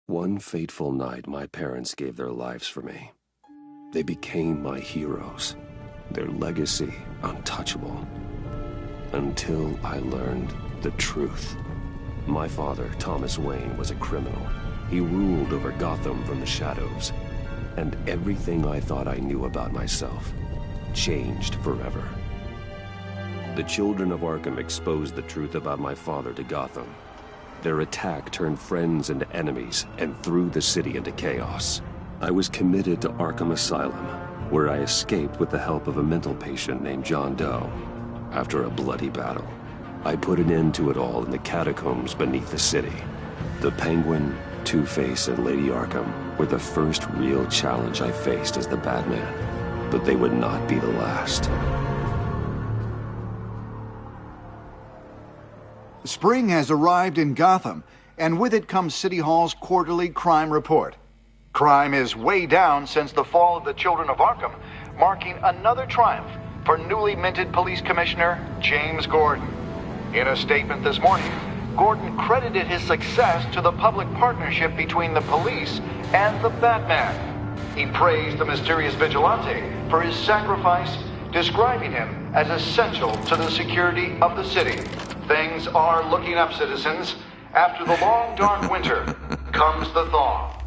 One fateful night, my parents gave their lives for me. They became my heroes, their legacy untouchable. Until I learned the truth. My father, Thomas Wayne, was a criminal. He ruled over Gotham from the shadows. And everything I thought I knew about myself changed forever. The children of Arkham exposed the truth about my father to Gotham. Their attack turned friends into enemies and threw the city into chaos. I was committed to Arkham Asylum, where I escaped with the help of a mental patient named John Doe. After a bloody battle, I put an end to it all in the catacombs beneath the city. The Penguin, Two-Face, and Lady Arkham were the first real challenge I faced as the Batman, but they would not be the last. Spring has arrived in Gotham, and with it comes City Hall's quarterly crime report. Crime is way down since the fall of the Children of Arkham, marking another triumph for newly minted Police Commissioner James Gordon. In a statement this morning, Gordon credited his success to the public partnership between the police and the Batman. He praised the mysterious vigilante for his sacrifice, describing him as essential to the security of the city. Things are looking up, citizens. After the long, dark winter comes the thaw.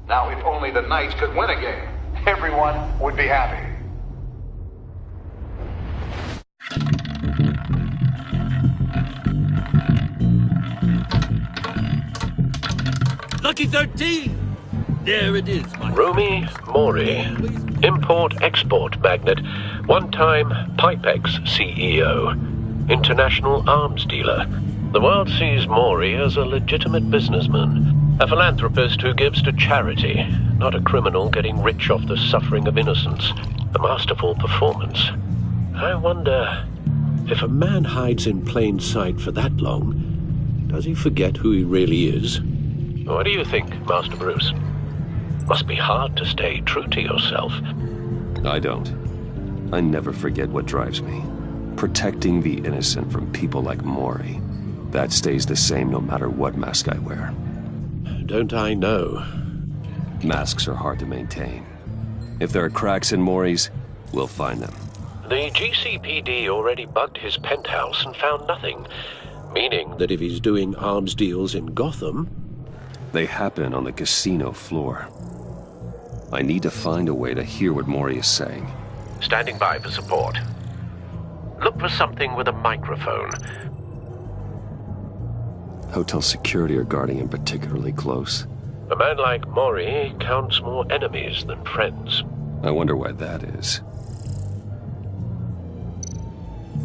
Now, if only the Knights could win a game, everyone would be happy. Lucky 13! There it is, my... Rumi Mori, import-export magnate, one-time Pipex CEO. International arms dealer. The world sees Mori as a legitimate businessman, a philanthropist who gives to charity, not a criminal getting rich off the suffering of innocence. A masterful performance. I wonder, if a man hides in plain sight for that long, does he forget who he really is? What do you think, Master Bruce? Must be hard to stay true to yourself. I don't. I never forget what drives me. Protecting the innocent from people like Mori. That stays the same no matter what mask I wear. Don't I know? Masks are hard to maintain. If there are cracks in Mori's, we'll find them. The GCPD already bugged his penthouse and found nothing. Meaning that if he's doing arms deals in Gotham... They happen on the casino floor. I need to find a way to hear what Mori is saying. Standing by for support. Look for something with a microphone. Hotel security are guarding him particularly close. A man like Mori counts more enemies than friends. I wonder why that is.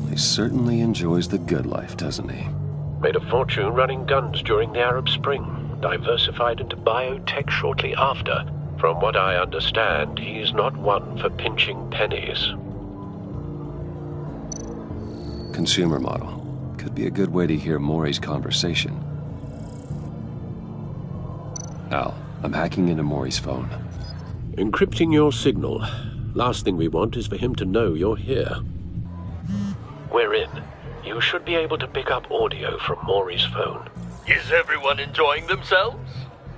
He certainly enjoys the good life, doesn't he? Made a fortune running guns during the Arab Spring. Diversified into biotech shortly after. From what I understand, he's not one for pinching pennies. Consumer model. Could be a good way to hear Mori's conversation. Al, I'm hacking into Mori's phone. Encrypting your signal. Last thing we want is for him to know you're here. We're in. You should be able to pick up audio from Mori's phone. Is everyone enjoying themselves?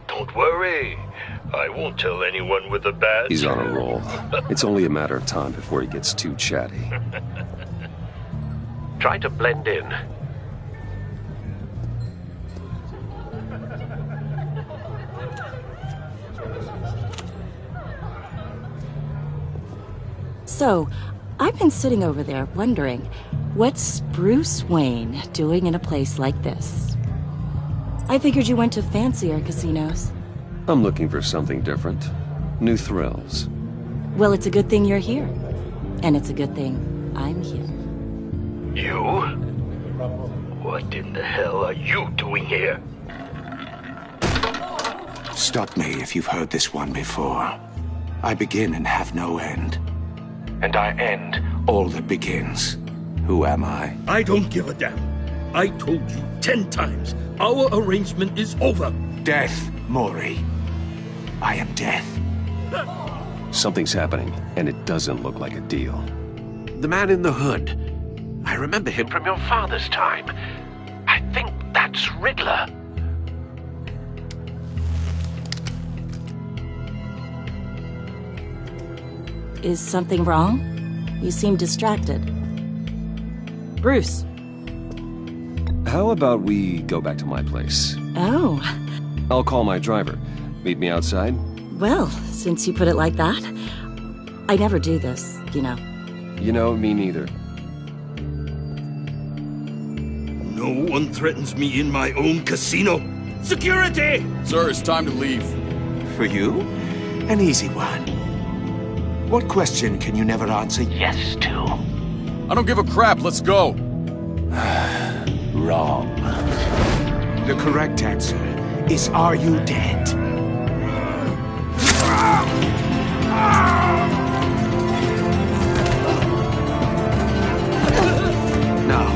Don't worry. I won't tell anyone with a badge. He's on a roll. It's only a matter of time before he gets too chatty. Try to blend in. So, I've been sitting over there wondering, what's Bruce Wayne doing in a place like this? I figured you went to fancier casinos. I'm looking for something different. New thrills. Well, it's a good thing you're here. And it's a good thing I'm here. You? What in the hell are you doing here? Stop me if you've heard this one before. I begin and have no end. And I end all that begins. Who am I? I don't give a damn. I told you 10 times. Our arrangement is over. Death, Mori. I am death. Something's happening, and it doesn't look like a deal. The man in the hood. I remember him from your father's time. I think that's Riddler. Is something wrong? You seem distracted. Bruce. How about we go back to my place? Oh. I'll call my driver. Meet me outside? Well, since you put it like that, I never do this, you know. You know, me neither. No one threatens me in my own casino. Security! Sir, it's time to leave. For you? An easy one. What question can you never answer yes to? I don't give a crap, let's go. Wrong. The correct answer is, are you dead? Now,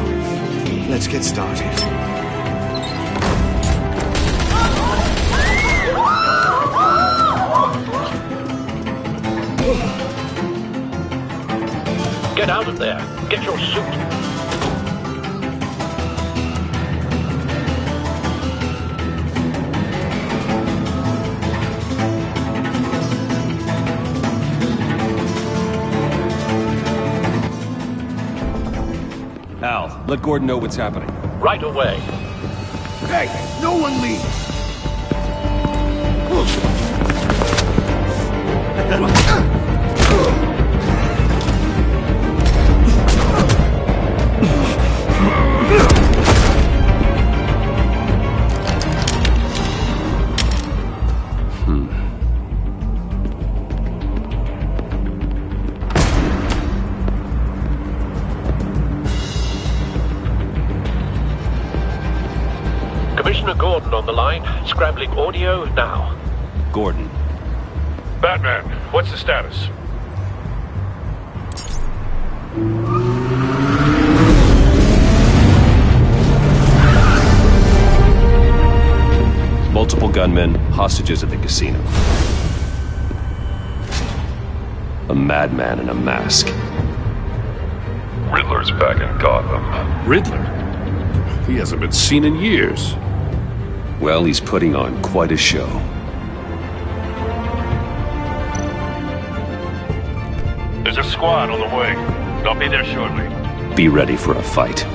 let's get started. Get out of there. Get your suit. Al, let Gordon know what's happening. Right away. Hey, no one leaves! Commissioner Gordon on the line. Scrambling audio now. Gordon. Batman, what's the status? Multiple gunmen, hostages at the casino. A madman in a mask. Riddler's back in Gotham. Riddler? He hasn't been seen in years. Well, he's putting on quite a show. There's a squad on the way. They'll be there shortly. Be ready for a fight.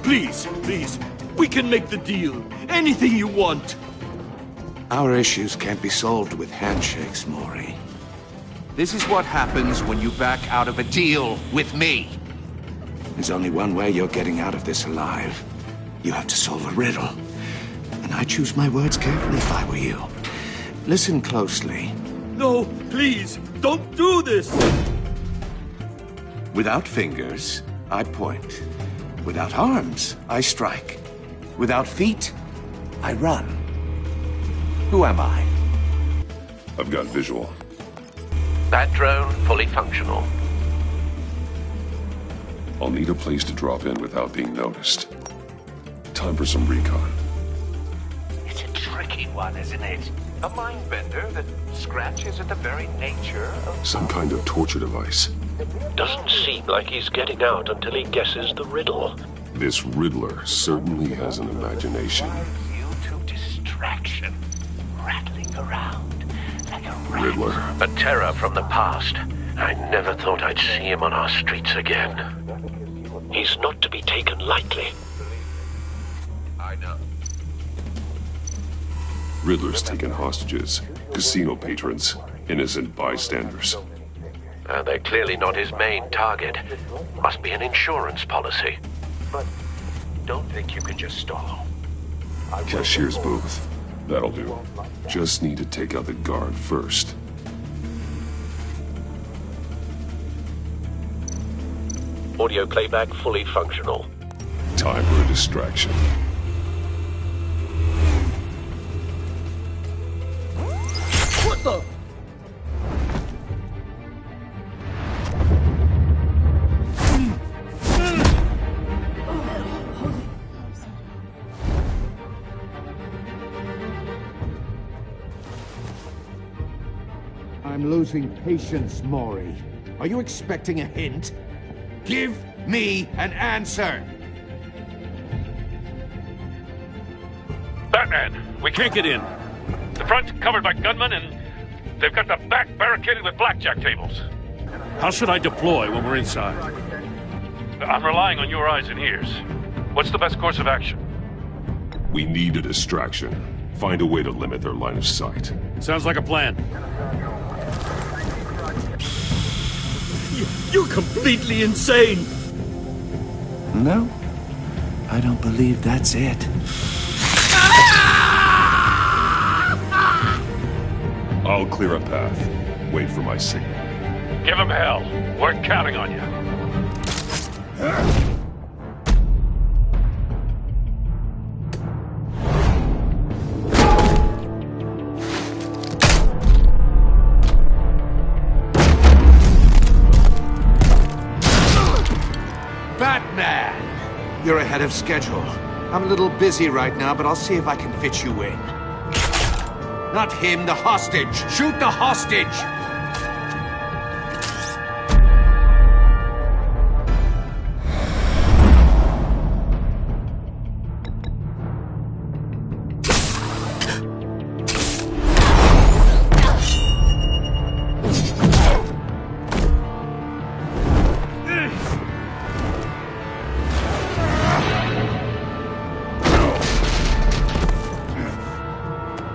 Please, please, we can make the deal. Anything you want. Our issues can't be solved with handshakes, Maury. This is what happens when you back out of a deal with me. There's only one way you're getting out of this alive. You have to solve a riddle. And I choose my words carefully if I were you. Listen closely. No, please, don't do this. Without fingers, I point. Without arms, I strike. Without feet, I run. Who am I? I've got visual. That drone fully functional. I'll need a place to drop in without being noticed. Time for some recon. It's a tricky one, isn't it? A mind bender that scratches at the very nature of... Some kind of torture device. Doesn't seem like he's getting out until he guesses the riddle. This Riddler certainly has an imagination. You to distraction, rattling around like a rat. Riddler. A terror from the past. I never thought I'd see him on our streets again. He's not to be taken lightly. I know. Riddler's taken hostages, casino patrons, innocent bystanders. They're clearly not his main target. Must be an insurance policy. But don't think you can just stall. Cashier's booth. That'll do. Just need to take out the guard first. Audio playback fully functional. Time for a distraction. What the? I'm losing patience, Maury. Are you expecting a hint? Give me an answer! Batman, we can't get in. The front's covered by gunmen, and they've got the back barricaded with blackjack tables. How should I deploy when we're inside? I'm relying on your eyes and ears. What's the best course of action? We need a distraction. Find a way to limit their line of sight. Sounds like a plan. You're completely insane! No, I don't believe that's it. I'll clear a path. Wait for my signal. Give him hell. We're counting on you. Batman! You're ahead of schedule. I'm a little busy right now, but I'll see if I can fit you in. Not him, the hostage! Shoot the hostage!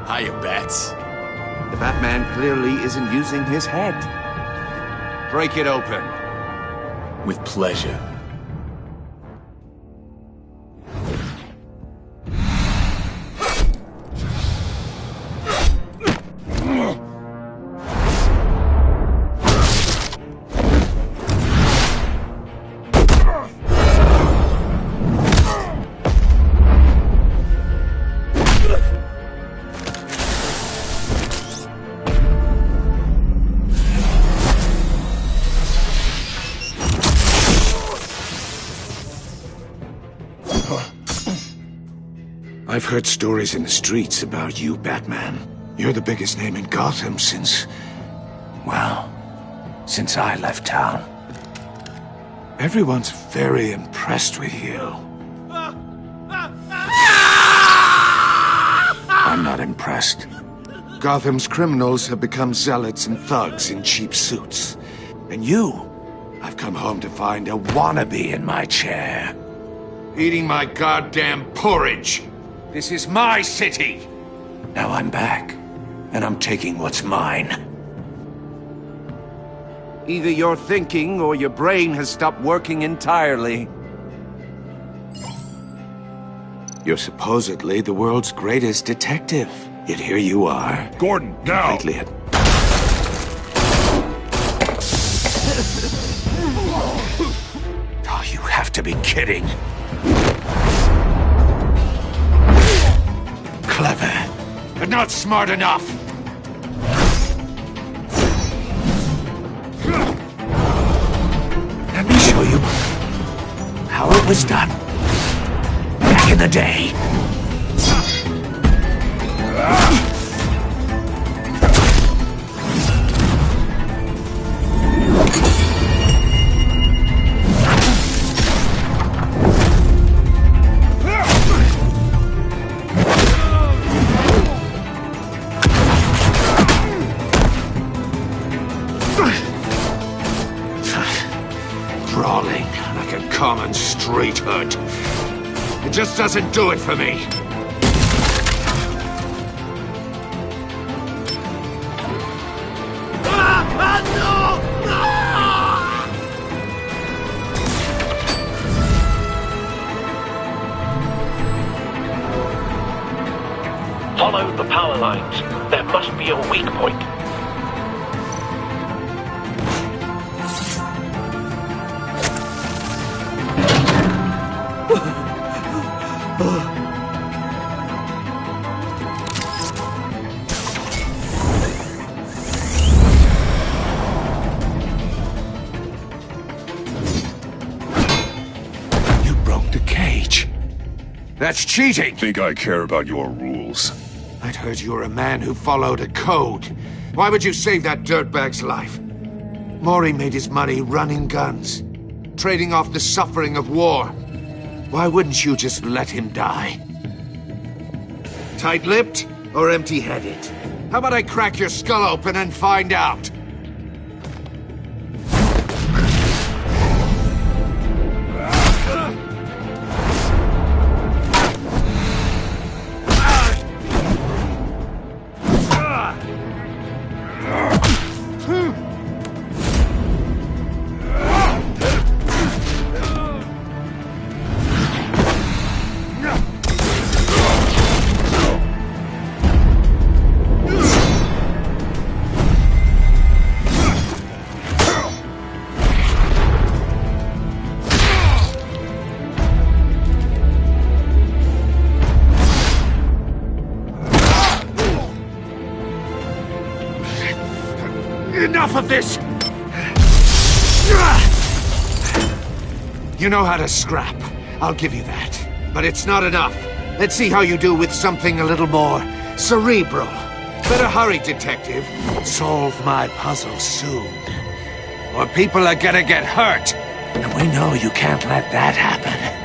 Hiya, Bats. The Batman clearly isn't using his head. Break it open. With pleasure. I've heard stories in the streets about you, Batman. You're the biggest name in Gotham since... well, since I left town. Everyone's very impressed with you. I'm not impressed. Gotham's criminals have become zealots and thugs in cheap suits. And you, I've come home to find a wannabe in my chair. Eating my goddamn porridge. This is my city! Now I'm back, and I'm taking what's mine. Either you're thinking, or your brain has stopped working entirely. You're supposedly the world's greatest detective. Yet here you are. Gordon, now! Completely Oh, you have to be kidding. Clever, but not smart enough. Let me show you how it was done back in the day. Brawling like a common street hood. It just doesn't do it for me. Follow the power lines. There must be a weak point. You broke the cage. That's cheating! Think I care about your rules? I'd heard you were a man who followed a code. Why would you save that dirtbag's life? Maury made his money running guns, trading off the suffering of war. Why wouldn't you just let him die? Tight-lipped or empty-headed? How about I crack your skull open and find out? Enough of this! You know how to scrap. I'll give you that. But it's not enough. Let's see how you do with something a little more cerebral. Better hurry, detective. Solve my puzzle soon. Or people are gonna get hurt. And we know you can't let that happen.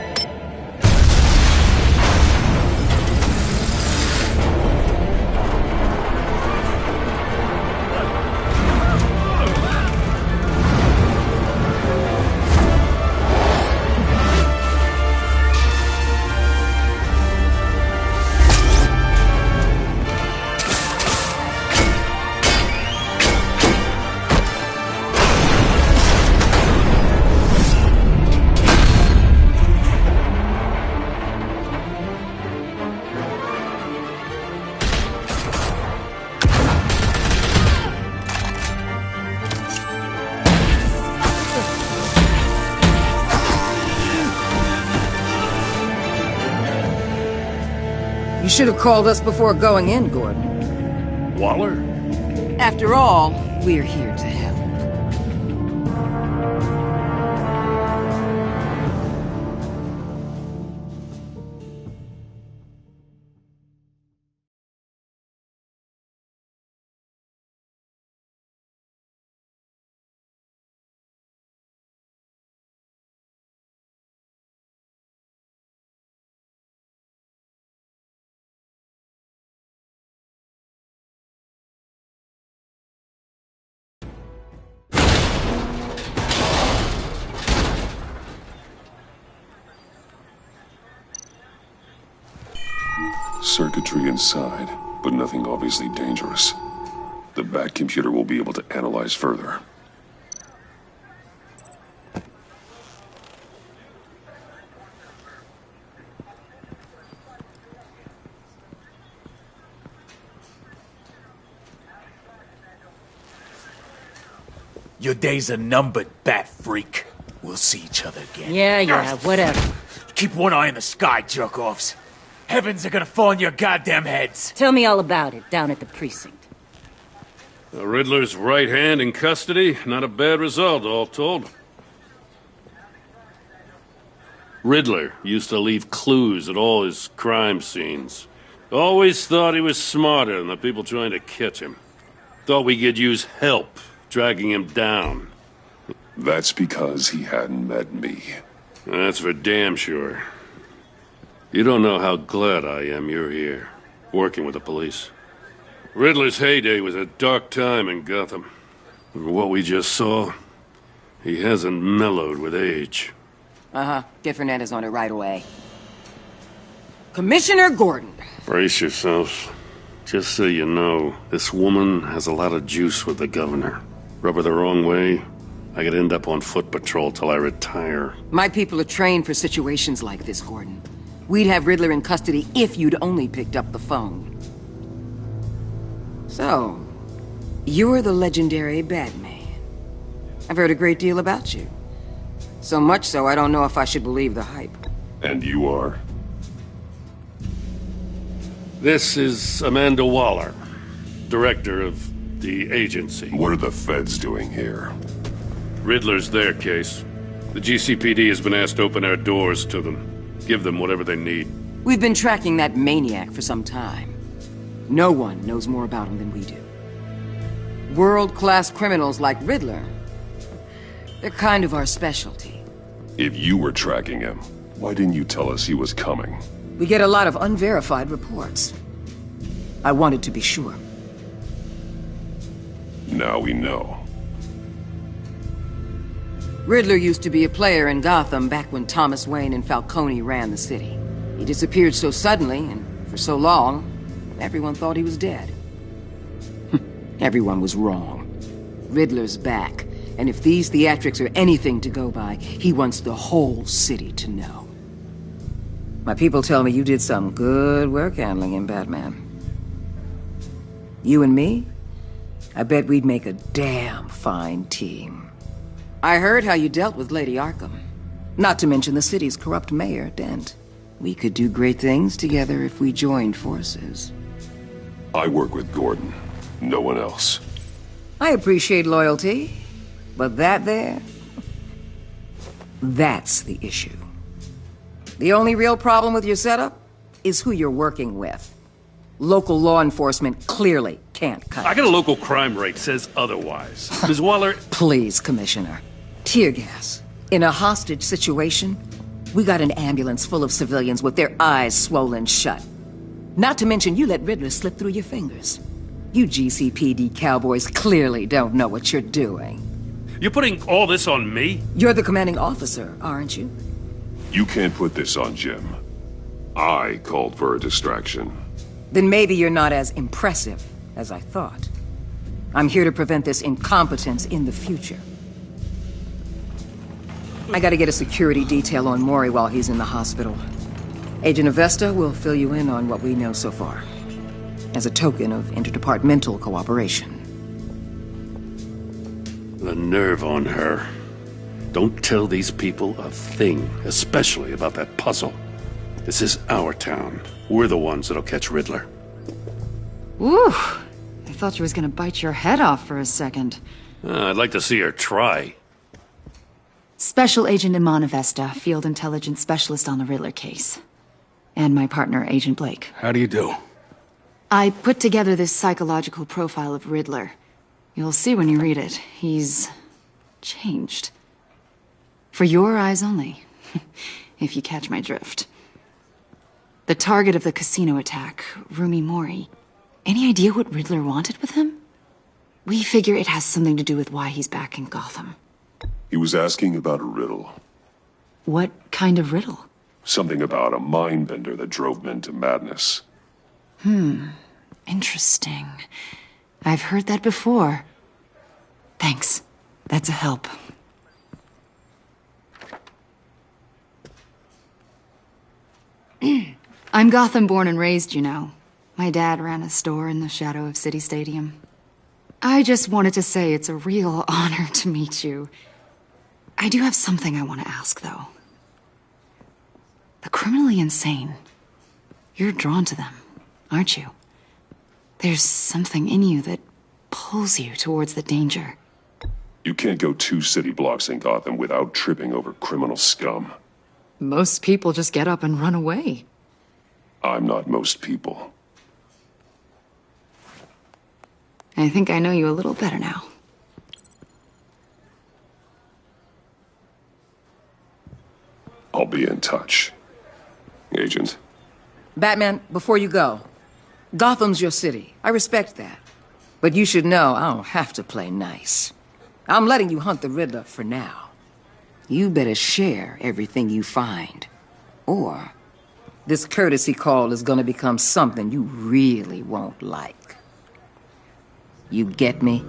You should have called us before going in, Gordon. Waller? After all, we're here to help. Circuitry inside, but nothing obviously dangerous. The Bat computer will be able to analyze further. Your days are numbered, Bat Freak. We'll see each other again. Yeah, whatever. Keep one eye in the sky, jerk-offs. Heavens are gonna fall on your goddamn heads. Tell me all about it down at the precinct. The Riddler's right hand in custody. Not a bad result, all told. Riddler used to leave clues at all his crime scenes. Always thought he was smarter than the people trying to catch him. Thought we could use help dragging him down. That's because he hadn't met me. That's for damn sure. You don't know how glad I am you're here, working with the police. Riddler's heyday was a dark time in Gotham. For what we just saw, he hasn't mellowed with age. Get Fernandez on it right away. Commissioner Gordon. Brace yourselves. Just so you know, this woman has a lot of juice with the governor. Rub her the wrong way, I could end up on foot patrol till I retire. My people are trained for situations like this, Gordon. We'd have Riddler in custody if you'd only picked up the phone. So, you're the legendary Batman. I've heard a great deal about you. So much so, I don't know if I should believe the hype. And you are? This is Amanda Waller, director of the agency. What are the feds doing here? Riddler's their case. The GCPD has been asked to open our doors to them. Give them whatever they need. We've been tracking that maniac for some time. No one knows more about him than we do. World-class criminals like Riddler, they're kind of our specialty. If you were tracking him, why didn't you tell us he was coming? We get a lot of unverified reports. I wanted to be sure. Now we know. Riddler used to be a player in Gotham back when Thomas Wayne and Falcone ran the city. He disappeared so suddenly, and for so long, everyone thought he was dead. Everyone was wrong. Riddler's back, and if these theatrics are anything to go by, he wants the whole city to know. My people tell me you did some good work handling him, Batman. You and me? I bet we'd make a damn fine team. I heard how you dealt with Lady Arkham. Not to mention the city's corrupt mayor, Dent. We could do great things together if we joined forces. I work with Gordon. No one else. I appreciate loyalty, but that there... that's the issue. The only real problem with your setup is who you're working with. Local law enforcement clearly can't cut it. I got a local crime rate says otherwise. Ms. Waller... Please, Commissioner. Tear gas. In a hostage situation, we got an ambulance full of civilians with their eyes swollen shut. Not to mention you let Riddler slip through your fingers. You GCPD cowboys clearly don't know what you're doing. You're putting all this on me? You're the commanding officer, aren't you? You can't put this on Jim. I called for a distraction. Then maybe you're not as impressive as I thought. I'm here to prevent this incompetence in the future. I gotta get a security detail on Mori while he's in the hospital. Agent Avesta will fill you in on what we know so far, as a token of interdepartmental cooperation. The nerve on her. Don't tell these people a thing, especially about that puzzle. This is our town. We're the ones that'll catch Riddler. Ooh, I thought she was gonna bite your head off for a second. I'd like to see her try. Special Agent Iman Avesta, Field Intelligence Specialist on the Riddler case. And my partner, Agent Blake. How do you do? I put together this psychological profile of Riddler. You'll see when you read it. He's... changed. For your eyes only, if you catch my drift. The target of the casino attack, Rumi Mori. Any idea what Riddler wanted with him? We figure it has something to do with why he's back in Gotham. He was asking about a riddle. What kind of riddle? Something about a mind-bender that drove men to madness. Interesting. I've heard that before. Thanks. That's a help. I'm Gotham born and raised, you know. My dad ran a store in the shadow of City Stadium. I just wanted to say it's a real honor to meet you. I do have something I want to ask, though. The criminally insane. You're drawn to them, aren't you? There's something in you that pulls you towards the danger. You can't go 2 city blocks in Gotham without tripping over criminal scum. Most people just get up and run away. I'm not most people. I think I know you a little better now. I'll be in touch. Agent. Batman, before you go, Gotham's your city. I respect that. But you should know I don't have to play nice. I'm letting you hunt the Riddler for now. You better share everything you find. Or this courtesy call is gonna become something you really won't like. You get me?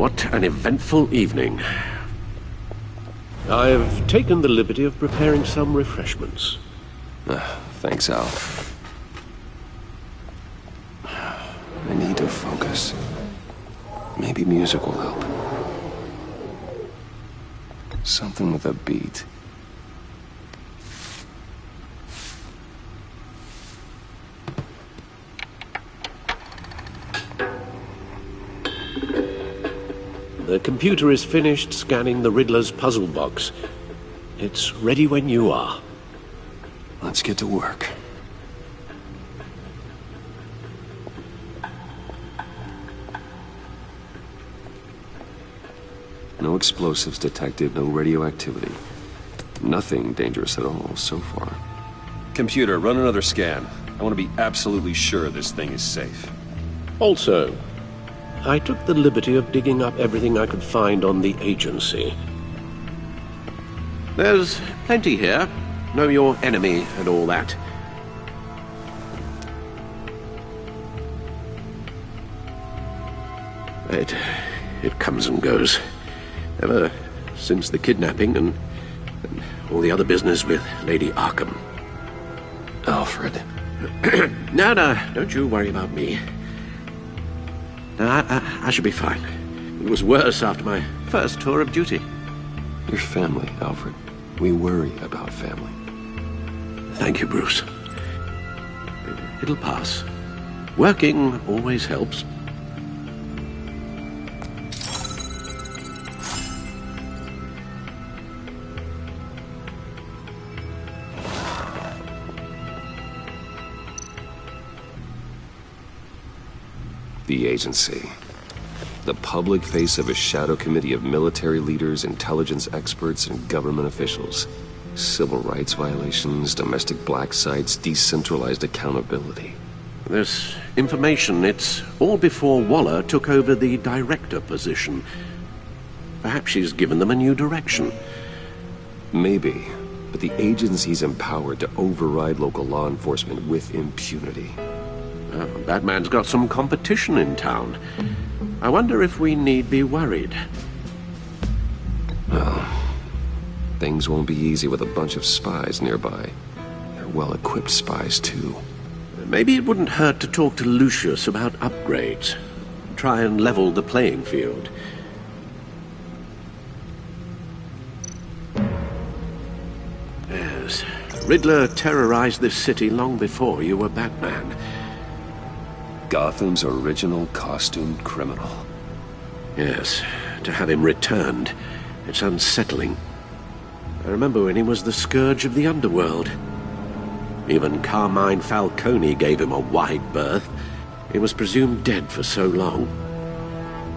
What an eventful evening. I've taken the liberty of preparing some refreshments. Thanks, Al. I need to focus. Maybe music will help. Something with a beat. The computer is finished scanning the Riddler's puzzle box. It's ready when you are. Let's get to work. No explosives detected, no radioactivity. Nothing dangerous at all so far. Computer, run another scan. I want to be absolutely sure this thing is safe. Also, I took the liberty of digging up everything I could find on the agency. There's plenty here. Know your enemy and all that. It comes and goes. Ever since the kidnapping and all the other business with Lady Arkham. Alfred. No, don't you worry about me. No, I should be fine. It was worse after my first tour of duty. Your family, Alfred. We worry about family. Thank you, Bruce. It'll pass. Working always helps. The agency. The public face of a shadow committee of military leaders, intelligence experts, and government officials. Civil rights violations, domestic black sites, decentralized accountability. This information, it's all before Waller took over the director position. Perhaps she's given them a new direction. Maybe, but the agency's empowered to override local law enforcement with impunity. Batman's got some competition in town. I wonder if we need be worried. Well, things won't be easy with a bunch of spies nearby. They're well-equipped spies, too. Maybe it wouldn't hurt to talk to Lucius about upgrades. Try and level the playing field. Yes, Riddler terrorized this city long before you were Batman. Gotham's original costumed criminal. Yes, to have him returned, it's unsettling. I remember when he was the scourge of the underworld. Even Carmine Falcone gave him a wide berth. He was presumed dead for so long.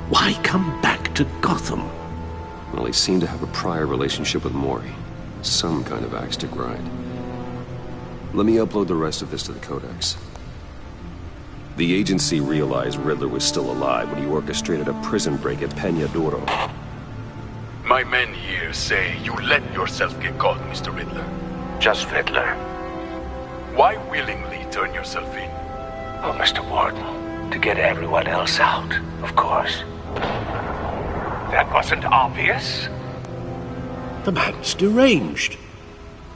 Why come back to Gotham? Well, he seemed to have a prior relationship with Mori. Some kind of axe to grind. Let me upload the rest of this to the Codex. The agency realized Riddler was still alive when he orchestrated a prison break at Peña Duro. My men here say you let yourself get caught, Mr. Riddler. Just Riddler. Why willingly turn yourself in? Oh, Mr. Warden, to get everyone else out, of course. That wasn't obvious? The man's deranged.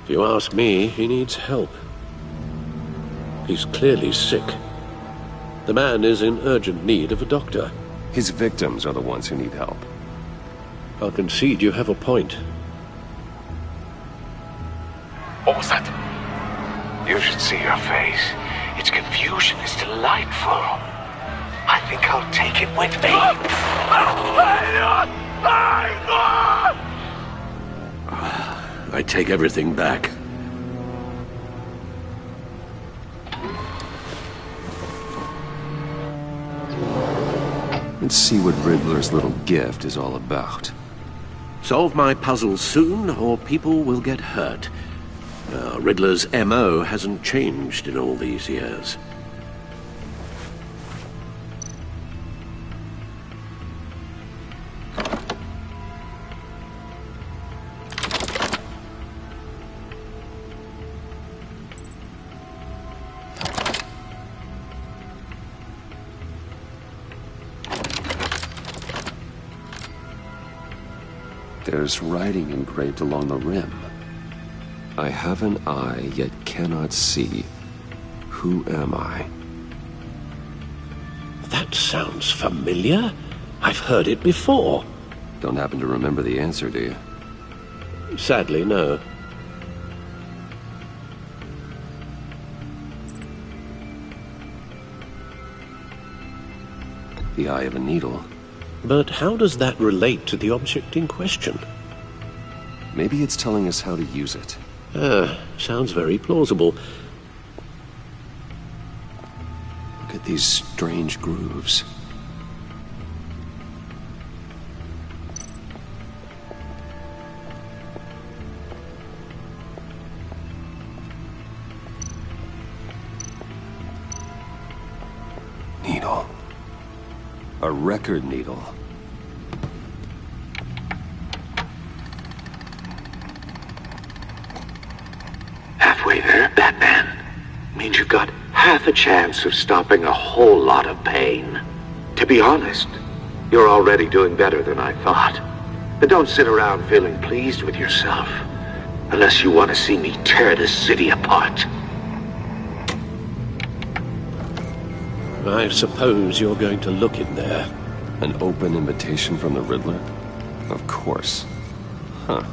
If you ask me, he needs help. He's clearly sick. The man is in urgent need of a doctor. His victims are the ones who need help. I'll concede you have a point. What was that? You should see your face. Its confusion is delightful. I think I'll take it with me. I take everything back. Let's see what Riddler's little gift is all about. Solve my puzzles soon, or people will get hurt. Riddler's M.O. hasn't changed in all these years. There's writing engraved along the rim. I have an eye, yet cannot see. Who am I? That sounds familiar. I've heard it before. Don't happen to remember the answer, do you? Sadly, no. The eye of a needle. But how does that relate to the object in question? Maybe it's telling us how to use it. Sounds very plausible. Look at these strange grooves. Needle. A record needle. Halfway there, Batman. Means you've got half a chance of stopping a whole lot of pain. To be honest, you're already doing better than I thought. But don't sit around feeling pleased with yourself, unless you want to see me tear this city apart. I suppose you're going to look in there. An open invitation from the Riddler? Of course. Huh.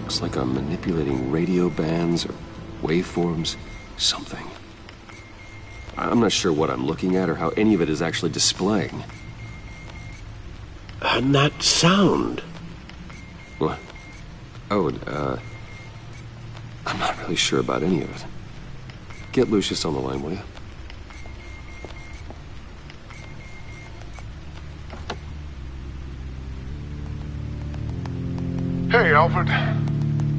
Looks like I'm manipulating radio bands or waveforms. Something. I'm not sure what I'm looking at or how any of it is actually displaying. And that sound. What? Oh, I'm not really sure about any of it. Get Lucius on the line, will you? Hey, Alfred.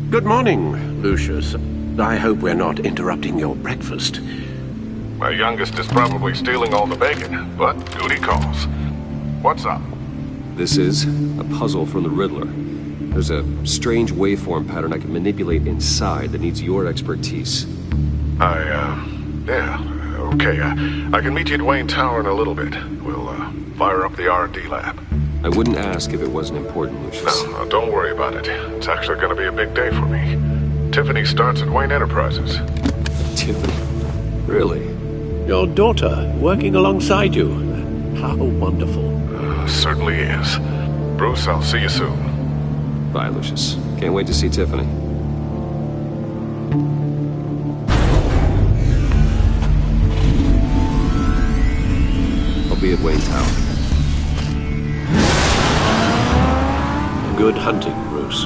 Good morning, Lucius. I hope we're not interrupting your breakfast. My youngest is probably stealing all the bacon, but duty calls. What's up? This is a puzzle from the Riddler. There's a strange waveform pattern I can manipulate inside that needs your expertise. Yeah, okay. I can meet you at Wayne Tower in a little bit. We'll, fire up the R&D lab. I wouldn't ask if it wasn't important, Lucius. No, don't worry about it. It's actually going to be a big day for me. Tiffany starts at Wayne Enterprises. Tiffany? Really? Your daughter, working alongside you. How wonderful. Certainly is. Bruce, I'll see you soon. Bye, Lucius. Can't wait to see Tiffany. I'll be at Wayne Tower. Good hunting, Bruce.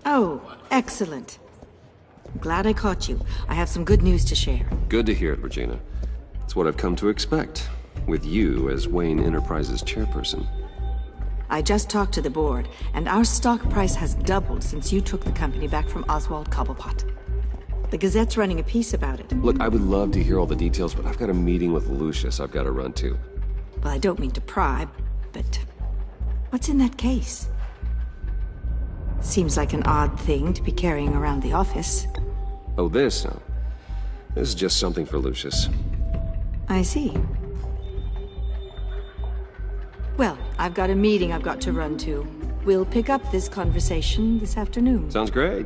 Oh, excellent. Glad I caught you. I have some good news to share. Good to hear it, Regina. It's what I've come to expect, with you as Wayne Enterprises chairperson. I just talked to the board, and our stock price has doubled since you took the company back from Oswald Cobblepot. The Gazette's running a piece about it. Look, I would love to hear all the details, but I've got a meeting with Lucius I've got to run to. Well, I don't mean to pry, but what's in that case? Seems like an odd thing to be carrying around the office. Oh, this? No. This is just something for Lucius. I see. Well, I've got a meeting I've got to run to. We'll pick up this conversation this afternoon. Sounds great.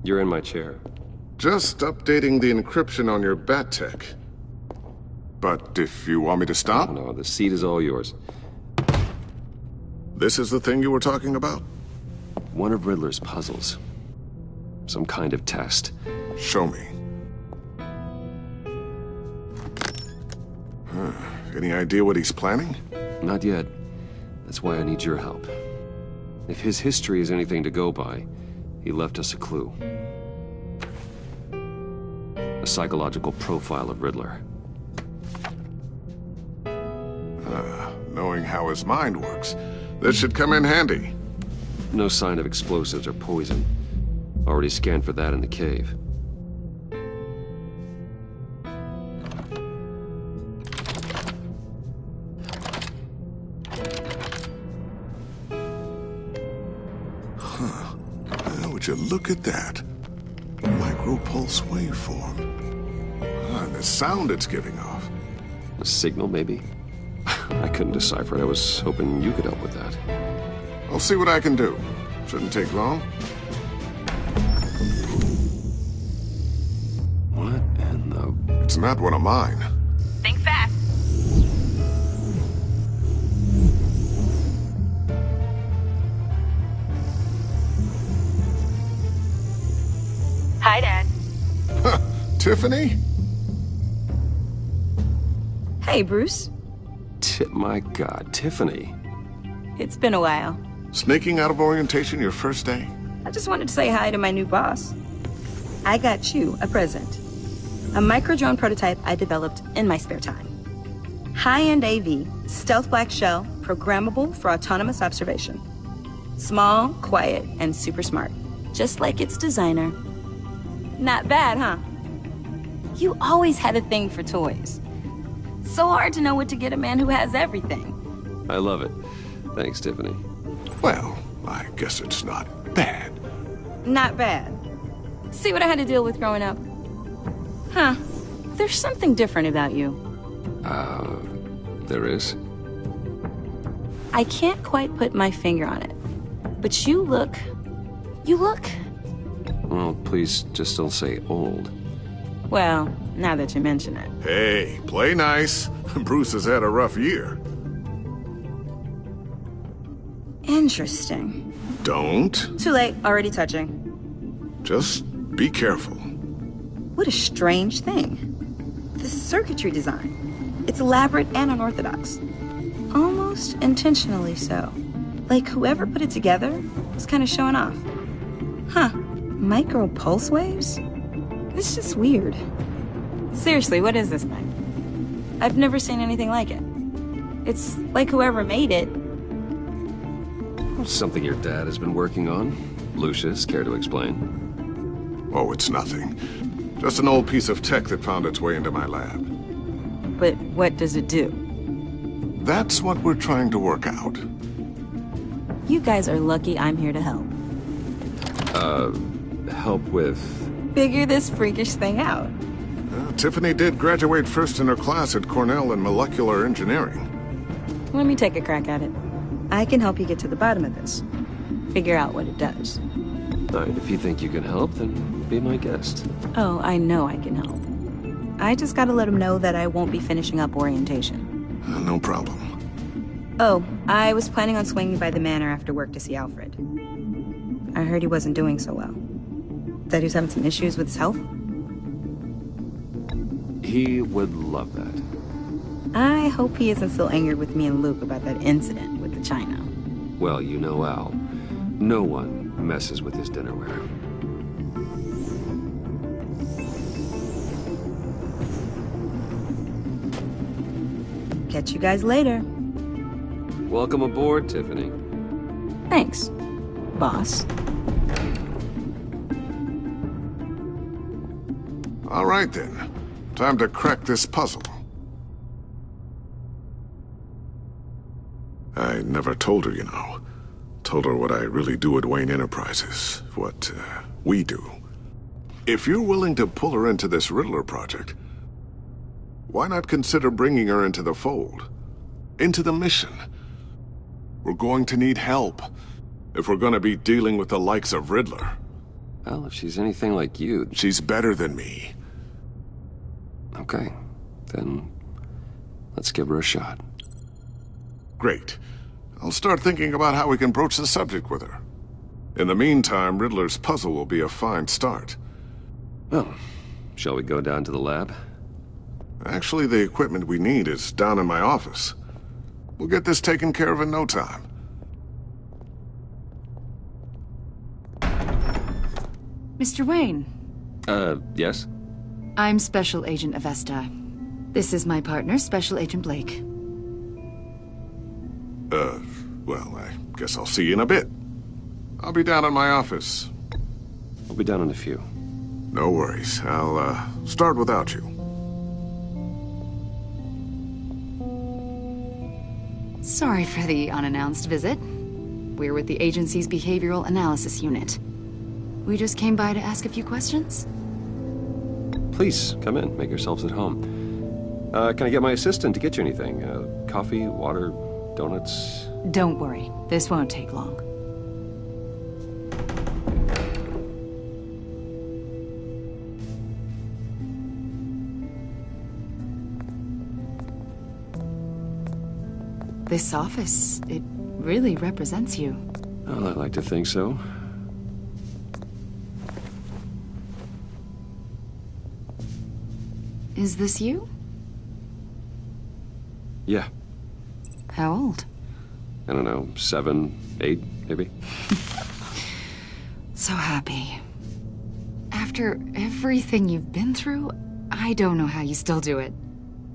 You're in my chair. Just updating the encryption on your Bat-Tech. But if you want me to stop? No, the seat is all yours. This is the thing you were talking about? One of Riddler's puzzles. Some kind of test. Show me. Any idea what he's planning? Not yet. That's why I need your help. If his history is anything to go by, he left us a clue. A psychological profile of Riddler. knowing how his mind works. This should come in handy. No sign of explosives or poison. Already scanned for that in the cave. Would you look at that? A micropulse waveform. The sound it's giving off. A signal, maybe? I couldn't decipher it. I was hoping you could help with that. I'll see what I can do. Shouldn't take long. What in the... It's not one of mine. Think fast. Hi, Dad. Tiffany? Hey, Bruce. My God, Tiffany. It's been a while. Sneaking out of orientation your first day? I just wanted to say hi to my new boss. I got you a present. A micro-drone prototype I developed in my spare time. High-end AV, stealth black shell, programmable for autonomous observation. Small, quiet, and super smart. Just like its designer. Not bad, huh? You always had a thing for toys. So hard to know what to get a man who has everything. I love it. Thanks, Tiffany. Well, I guess it's not bad. Not bad. See what I had to deal with growing up? Huh. There's something different about you. There is? I can't quite put my finger on it. But you look... Well, please just don't say old. Well, now that you mention it. Hey, play nice. Bruce has had a rough year. Interesting. Don't. Too late, already touching. Just be careful. What a strange thing. The circuitry design. It's elaborate and unorthodox. Almost intentionally so. Like whoever put it together was kind of showing off. Huh. Micro pulse waves? It's just weird. Seriously, what is this thing? I've never seen anything like it. It's like whoever made it. Something your dad has been working on. Lucius, care to explain? Oh, it's nothing. Just an old piece of tech that found its way into my lab. But what does it do? That's what we're trying to work out. You guys are lucky I'm here to help. Help with... Figure this freakish thing out. Tiffany did graduate first in her class at Cornell in molecular engineering. Let me take a crack at it. I can help you get to the bottom of this. Figure out what it does. All right, if you think you can help, then be my guest. Oh, I know I can help. I just gotta let him know that I won't be finishing up orientation. No problem. Oh, I was planning on swinging by the manor after work to see Alfred. I heard he wasn't doing so well. That he was having some issues with his health? He would love that. I hope he isn't still angered with me and Luke about that incident with the china. Well, you know Al. No one messes with his dinnerware. Catch you guys later. Welcome aboard, Tiffany. Thanks, boss. All right, then. Time to crack this puzzle. I never told her, you know. Told her what I really do at Wayne Enterprises. What, we do. If you're willing to pull her into this Riddler project, why not consider bringing her into the fold? Into the mission? We're going to need help if we're going to be dealing with the likes of Riddler. Well, if she's anything like you... She's better than me. Okay, then let's give her a shot. Great. I'll start thinking about how we can broach the subject with her. In the meantime, Riddler's puzzle will be a fine start. Well, shall we go down to the lab? Actually, the equipment we need is down in my office. We'll get this taken care of in no time. Mr. Wayne. Yes? I'm Special Agent Avesta. This is my partner, Special Agent Blake. Well, I guess I'll see you in a bit. I'll be down at my office. I'll be down in a few. No worries. I'll, start without you. Sorry for the unannounced visit. We're with the agency's behavioral analysis unit. We just came by to ask a few questions. Please, come in. Make yourselves at home. Can I get my assistant to get you anything? Coffee, water, donuts? Don't worry. This won't take long. This office, it really represents you. Well, I like to think so. Is this you? Yeah. How old? I don't know, 7, 8, maybe? So happy. After everything you've been through, I don't know how you still do it.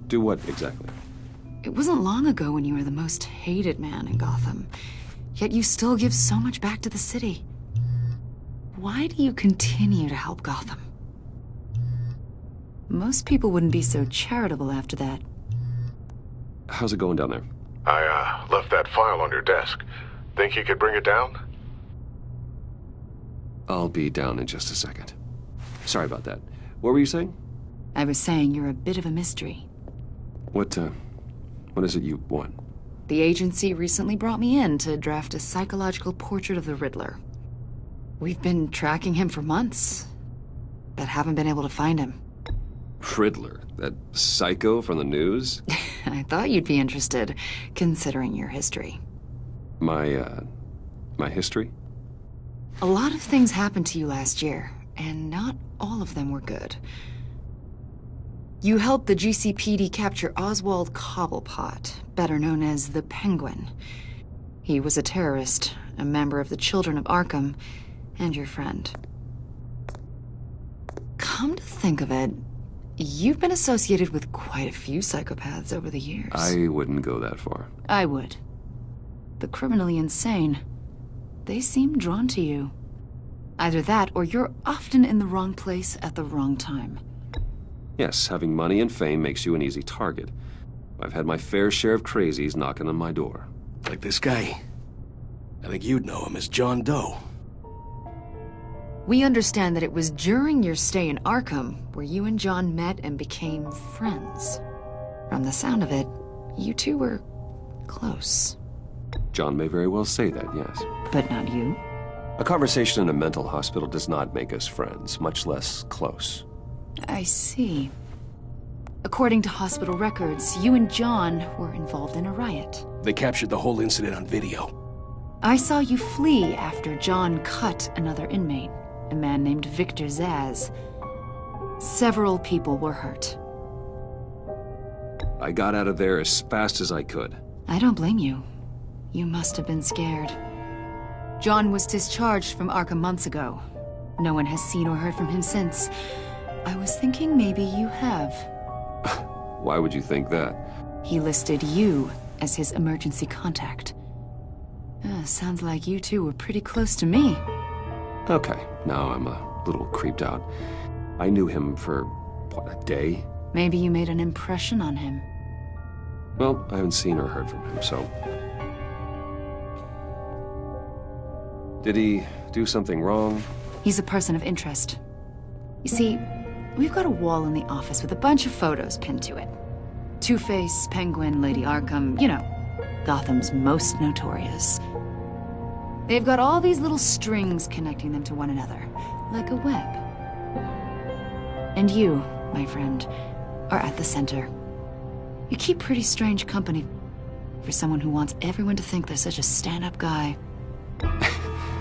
Do what exactly? It wasn't long ago when you were the most hated man in Gotham, yet you still give so much back to the city. Why do you continue to help Gotham? Most people wouldn't be so charitable after that. How's it going down there? I, left that file on your desk. Think you could bring it down? I'll be down in just a second. Sorry about that. What were you saying? I was saying you're a bit of a mystery. What is it you want? The agency recently brought me in to draft a psychological portrait of the Riddler. We've been tracking him for months, but haven't been able to find him. Riddler? That psycho from the news? I thought you'd be interested, considering your history. My history? A lot of things happened to you last year, and not all of them were good. You helped the GCPD capture Oswald Cobblepot, better known as the Penguin. He was a terrorist, a member of the Children of Arkham, and your friend. Come to think of it, you've been associated with quite a few psychopaths over the years. I wouldn't go that far. I would. The criminally insane. They seem drawn to you. Either that, or you're often in the wrong place at the wrong time. Yes, having money and fame makes you an easy target. I've had my fair share of crazies knocking on my door. Like this guy. I think you'd know him as John Doe. We understand that it was during your stay in Arkham where you and John met and became friends. From the sound of it, you two were close. John may very well say that, yes. But not you. A conversation in a mental hospital does not make us friends, much less close. I see. According to hospital records, you and John were involved in a riot. They captured the whole incident on video. I saw you flee after John cut another inmate, a man named Victor Zsasz. Several people were hurt. I got out of there as fast as I could. I don't blame you. You must have been scared. John was discharged from Arkham months ago. No one has seen or heard from him since. I was thinking maybe you have. Why would you think that? He listed you as his emergency contact. Sounds like you two were pretty close to me. Okay, now I'm a little creeped out. I knew him for, what, a day? Maybe you made an impression on him. Well, I haven't seen or heard from him, so... Did he do something wrong? He's a person of interest. You see, we've got a wall in the office with a bunch of photos pinned to it. Two-Face, Penguin, Lady Arkham, you know, Gotham's most notorious. They've got all these little strings connecting them to one another, like a web. And you, my friend, are at the center. You keep pretty strange company for someone who wants everyone to think they're such a stand-up guy.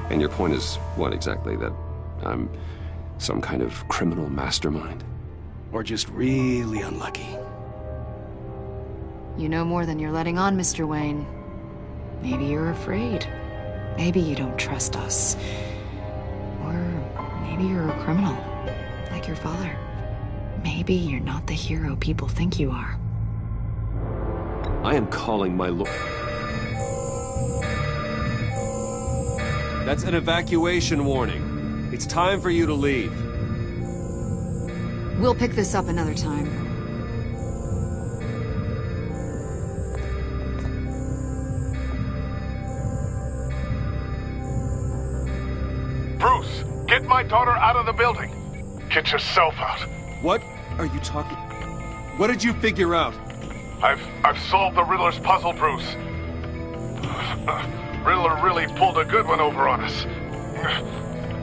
And your point is what exactly? That I'm some kind of criminal mastermind? Or just really unlucky? You know more than you're letting on, Mr. Wayne. Maybe you're afraid. Maybe you don't trust us. Or maybe you're a criminal, like your father. Maybe you're not the hero people think you are. I am calling my lord. That's an evacuation warning. It's time for you to leave. We'll pick this up another time. Bruce, get my daughter out of the building. Get yourself out. What are you talking... What did you figure out? I've solved the Riddler's puzzle, Bruce. Riddler really pulled a good one over on us.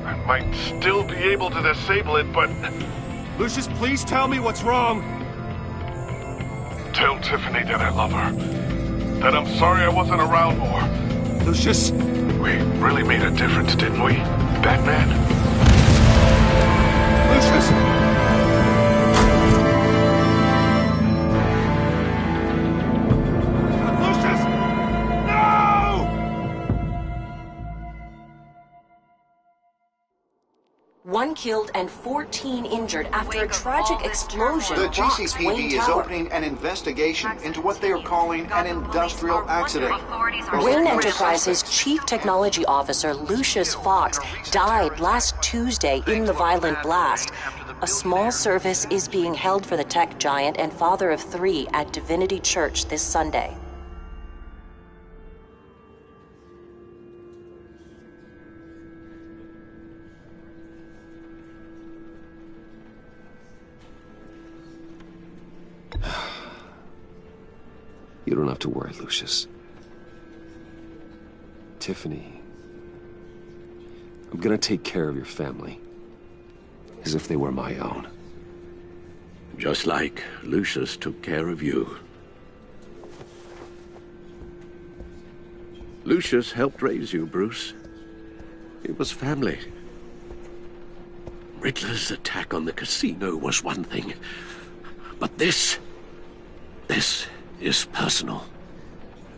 I might still be able to disable it, but... Lucius, please tell me what's wrong. Tell Tiffany that I love her. That I'm sorry I wasn't around more. Lucius... We really made a difference, didn't we, Batman? Lucius! One killed and 14 injured after a tragic explosion. The rocks GCPD Wayne is Tower. opening an investigation into what they are calling an industrial accident. Wayne Enterprises' Chief Technology Officer Lucius Fox died last Tuesday in the violent blast. A small service is being held for the tech giant and father of 3 at Divinity Church this Sunday. You don't have to worry, Lucius. Tiffany, I'm gonna take care of your family. As if they were my own. Just like Lucius took care of you. Lucius helped raise you, Bruce. It was family. Riddler's attack on the casino was one thing. But this is personal.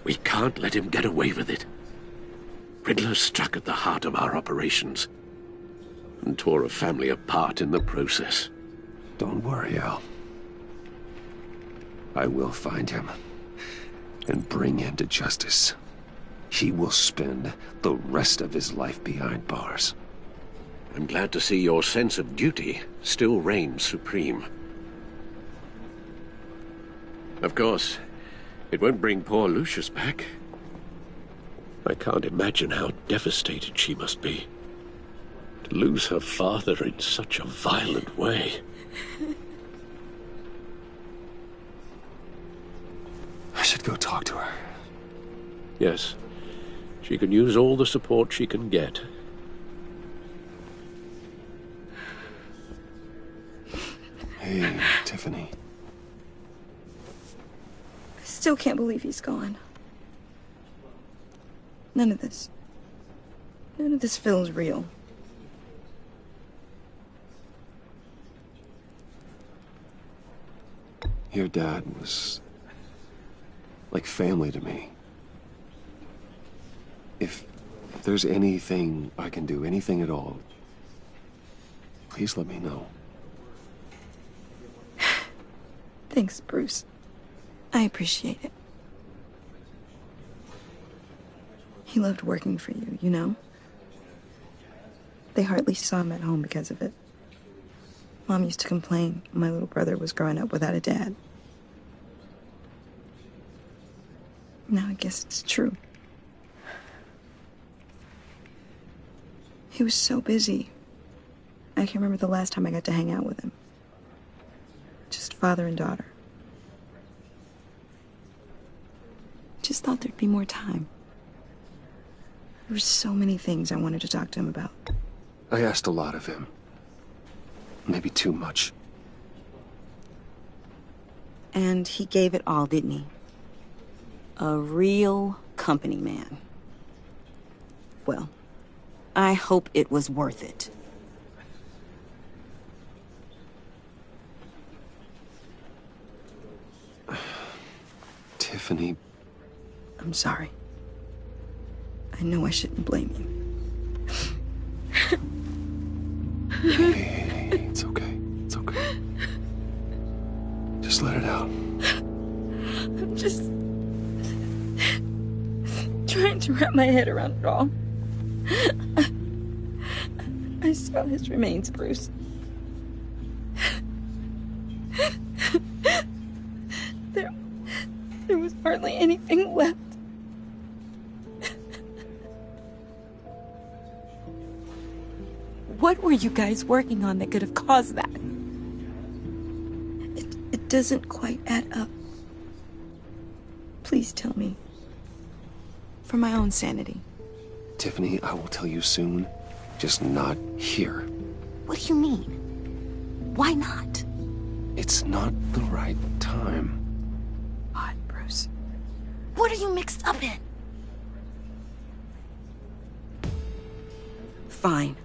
We can't let him get away with it. Riddler struck at the heart of our operations and tore a family apart in the process. Don't worry, Al. I will find him and bring him to justice. He will spend the rest of his life behind bars. I'm glad to see your sense of duty still reigns supreme. Of course, it won't bring poor Lucius back. I can't imagine how devastated she must be. To lose her father in such a violent way. I should go talk to her. Yes, she can use all the support she can get. Hey, Tiffany. I still can't believe he's gone. None of this feels real. Your dad was like family to me. If there's anything I can do, anything at all, please let me know. Thanks, Bruce. I appreciate it. He loved working for you, you know? They hardly saw him at home because of it. Mom used to complain my little brother was growing up without a dad. Now I guess it's true. He was so busy. I can't remember the last time I got to hang out with him. Just father and daughter. Just thought there'd be more time. There were so many things I wanted to talk to him about. I asked a lot of him. Maybe too much. And he gave it all, didn't he? A real company man. Well, I hope it was worth it. Tiffany. I'm sorry. I know I shouldn't blame you. Hey, it's okay. It's okay. Just let it out. I'm just trying to wrap my head around it all. I saw his remains, Bruce. There was hardly anything left. What were you guys working on that could have caused that? It doesn't quite add up. Please tell me. For my own sanity. Tiffany, I will tell you soon. Just not here. What do you mean? Why not? It's not the right time. Odd, Bruce. What are you mixed up in? Fine.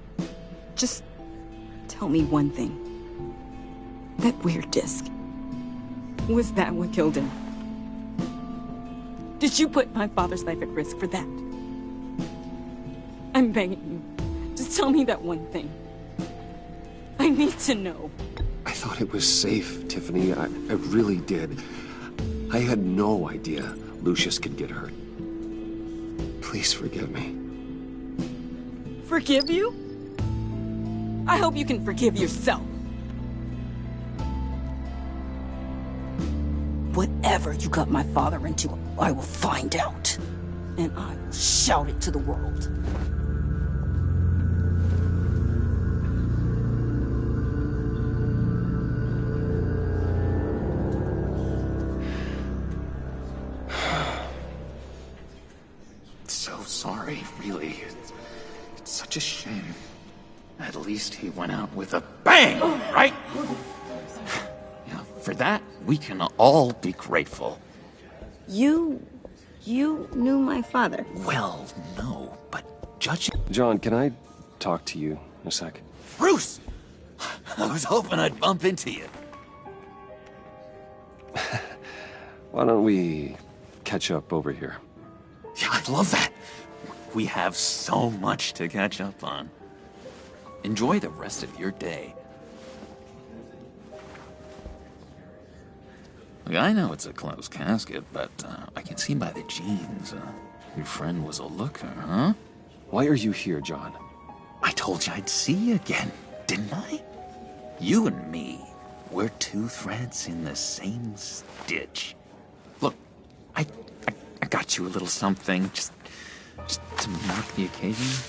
Just tell me one thing. That weird disc. Was that what killed him? Did you put my father's life at risk for that? I'm begging you. Just tell me that one thing. I need to know. I thought it was safe, Tiffany. I really did. I had no idea Lucius could get hurt. Please forgive me. Forgive you? I hope you can forgive yourself. Whatever you got my father into, I will find out. And I will shout it to the world. So sorry, really. It's such a shame. At least he went out with a bang, right? Yeah, for that, we can all be grateful. You knew my father? Well, no, but judging... John, can I talk to you a sec? Bruce! I was hoping I'd bump into you. Why don't we catch up over here? Yeah, I'd love that. We have so much to catch up on. Enjoy the rest of your day. Look, I know it's a closed casket, but I can see by the jeans, your friend was a looker, huh? Why are you here, John? I told you I'd see you again, didn't I? You and me, we're two threads in the same stitch. Look, I got you a little something, just to mark the occasion.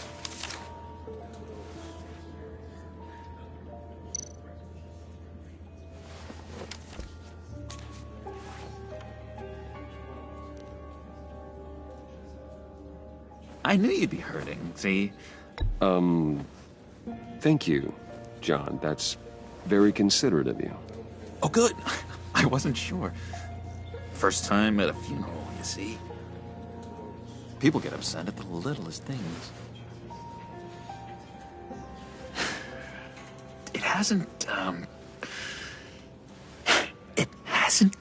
I knew you'd be hurting, see? Thank you, John. That's very considerate of you. Oh, good. I wasn't sure. First time at a funeral, you see? People get upset at the littlest things. It hasn't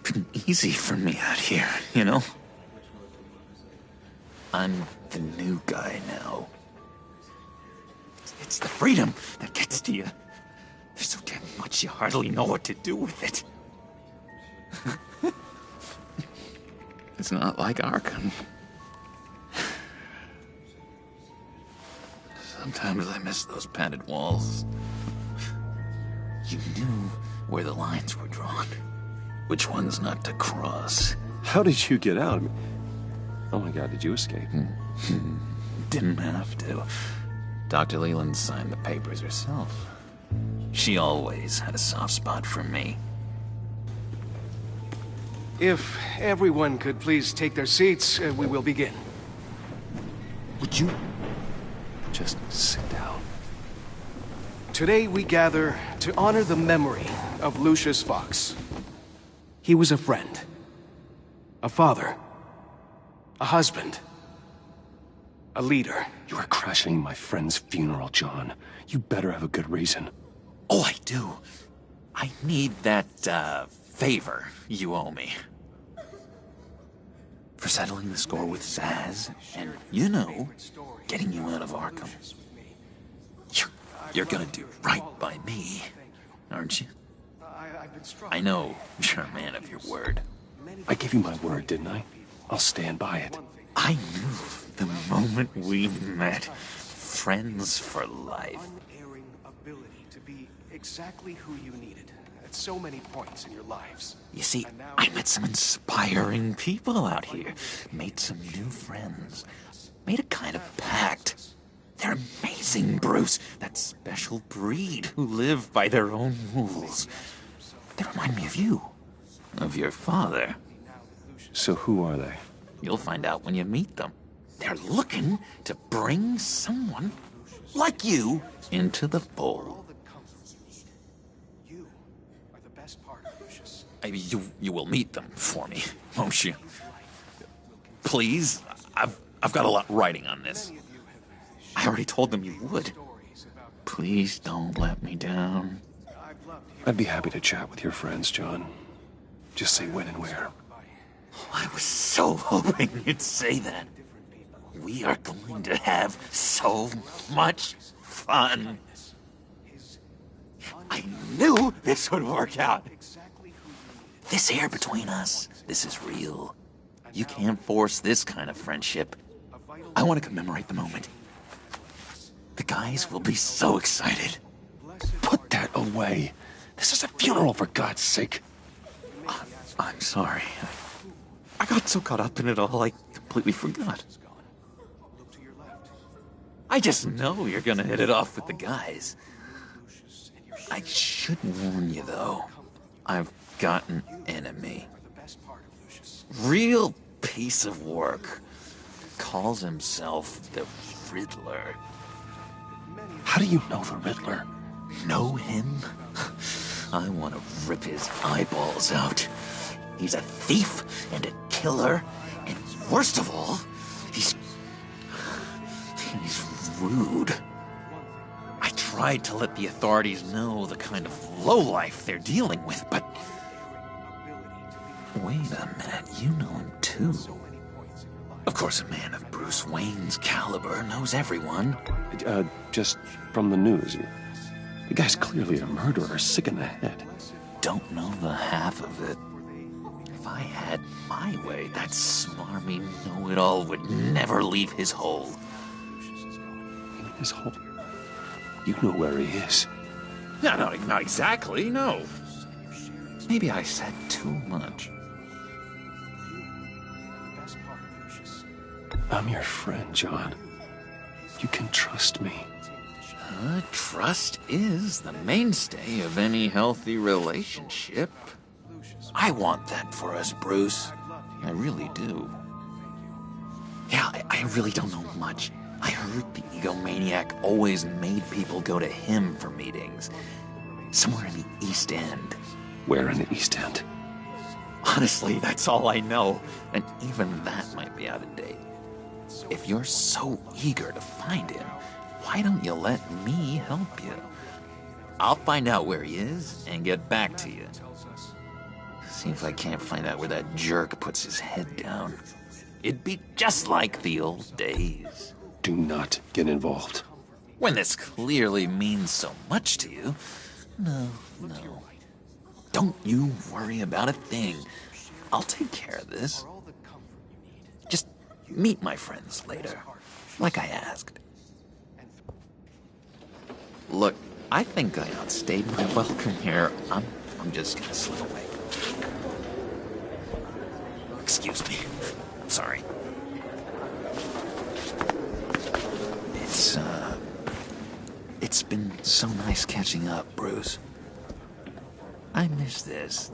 been easy for me out here, you know? I'm the new guy now. It's the freedom that gets to you. There's so damn much you hardly know what to do with it. It's not like Arkham. Sometimes I miss those padded walls. You knew where the lines were drawn. Which ones not to cross. How did you get out? Oh my God, did you escape? Didn't have to. Dr. Leland signed the papers herself. She always had a soft spot for me. If everyone could please take their seats, we will begin. Would you just sit down? Today we gather to honor the memory of Lucius Fox. He was a friend, a father, a husband, a leader. You are crashing my friend's funeral, John. You better have a good reason. Oh, I do. I need that, favor you owe me. For settling the score with Zsasz, and, you know, getting you out of Arkham. You're gonna do right by me, aren't you? I know you're a man of your word. I gave you my word, didn't I? I'll stand by it. I knew the moment we met, friends for life. Unerring ability to be exactly who you needed at so many points in your lives. You see, I met some inspiring people out here. Made some new friends. Made a kind of pact. They're amazing, Bruce. That special breed who live by their own rules. They remind me of you. Of your father. So who are they? You'll find out when you meet them. They're looking to bring someone like you into the fold. You are the best part of Lucius. You will meet them for me, won't you? Please? I've got a lot writing on this. I already told them you would. Please don't let me down. I'd be happy to chat with your friends, John. Just say when and where. I was so hoping you'd say that. We are going to have so much fun. I knew this would work out. This air between us, this is real. You can't force this kind of friendship. I want to commemorate the moment. The guys will be so excited. Put that away. This is a funeral, for God's sake. I'm sorry. I got so caught up in it all, I completely forgot. I just know you're gonna hit it off with the guys. I should warn you, though. I've got an enemy. Real piece of work. Calls himself the Riddler. How do you know the Riddler? Know him? I want to rip his eyeballs out. He's a thief and a killer, and worst of all, he's rude. I tried to let the authorities know the kind of lowlife they're dealing with, but... Wait a minute, you know him too. Of course, a man of Bruce Wayne's caliber knows everyone. Just from the news. The guy's clearly a murderer, sick in the head. Don't know the half of it. If I had my way, that smarmy know-it-all would never leave his hole. His hole? You know where he is. No, not exactly, no. Maybe I said too much. I'm your friend, John. You can trust me. Trust is the mainstay of any healthy relationship. I want that for us, Bruce. I really do. Yeah, I really don't know much. I heard the egomaniac always made people go to him for meetings. Somewhere in the East End. Where in the East End? Honestly, that's all I know. And even that might be out of date. If you're so eager to find him, why don't you let me help you? I'll find out where he is and get back to you. See if I can't find out where that jerk puts his head down. It'd be just like the old days. Do not get involved. When this clearly means so much to you. No. Don't you worry about a thing. I'll take care of this. Just meet my friends later, like I asked. Look, I think I outstayed my welcome here. I'm just gonna slip away. Excuse me. I'm sorry. It's been so nice catching up, Bruce. I miss this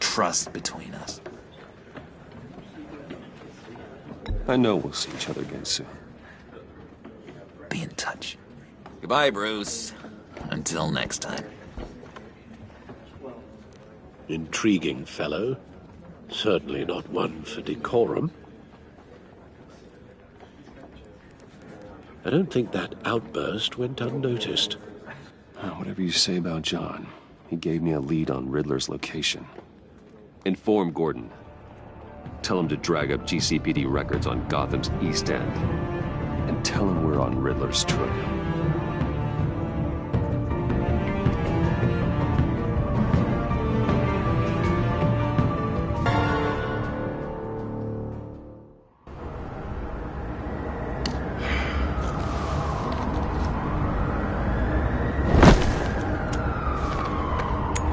trust between us. I know we'll see each other again soon. Be in touch. Goodbye, Bruce. Until next time. Intriguing fellow. Certainly not one for decorum. I don't think that outburst went unnoticed. Whatever you say about John, he gave me a lead on Riddler's location. Inform Gordon. Tell him to drag up GCPD records on Gotham's East End. And tell him we're on Riddler's trail.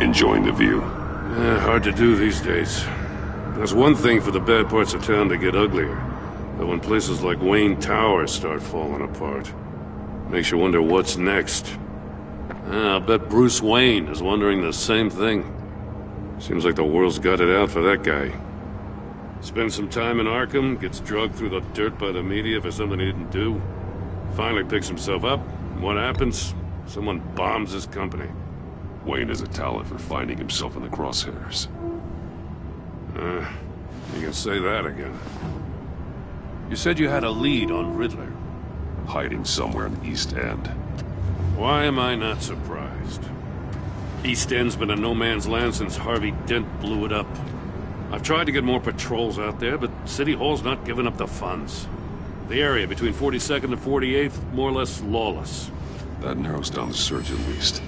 Enjoying the view? Yeah, hard to do these days. There's one thing for the bad parts of town to get uglier. But when places like Wayne Tower start falling apart, makes you wonder what's next. I'll bet Bruce Wayne is wondering the same thing. Seems like the world's got it out for that guy. Spends some time in Arkham, gets drugged through the dirt by the media for something he didn't do. Finally picks himself up. What happens? Someone bombs his company. Wayne has a talent for finding himself in the crosshairs. You can say that again. You said you had a lead on Riddler. Hiding somewhere in the East End. Why am I not surprised? East End's been a no-man's land since Harvey Dent blew it up. I've tried to get more patrols out there, but City Hall's not giving up the funds. The area between 42nd and 48th, more or less lawless. That narrows down the search at least.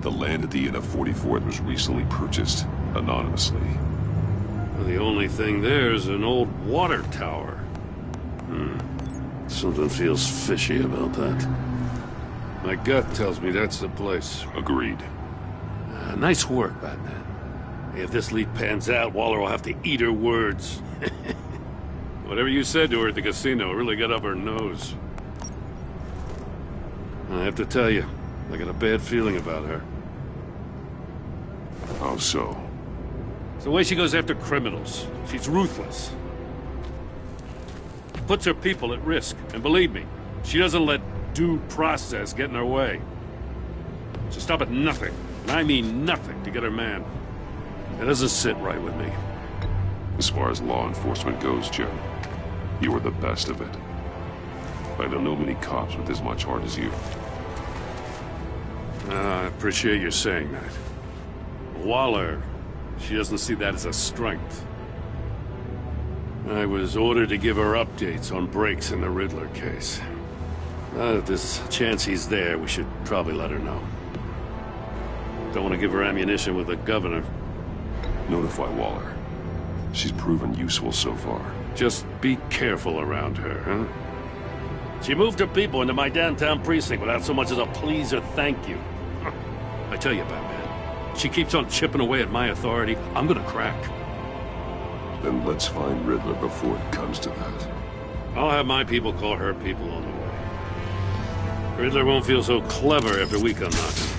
The land at the end of 44th was recently purchased, anonymously. Well, the only thing there is an old water tower. Something feels fishy about that. My gut tells me that's the place. Agreed. Nice work, Batman. If this lead pans out, Waller will have to eat her words. Whatever you said to her at the casino really got up her nose. I have to tell you, I got a bad feeling about her. How so? It's the way she goes after criminals. She's ruthless. Puts her people at risk. And believe me, she doesn't let due process get in her way. She'll stop at nothing, and I mean nothing, to get her man. It doesn't sit right with me. As far as law enforcement goes, Jim, you are the best of it. I don't know many cops with as much heart as you. I appreciate you saying that. Waller, she doesn't see that as a strength. I was ordered to give her updates on breaks in the Riddler case. If there's a chance he's there, we should probably let her know. Don't want to give her ammunition with the governor. Notify Waller. She's proven useful so far. Just be careful around her, huh? She moved her people into my downtown precinct without so much as a please or thank you. I tell you, Batman, she keeps on chipping away at my authority. I'm gonna crack. Then let's find Riddler before it comes to that. I'll have my people call her people on the way. Riddler won't feel so clever after we come knocking.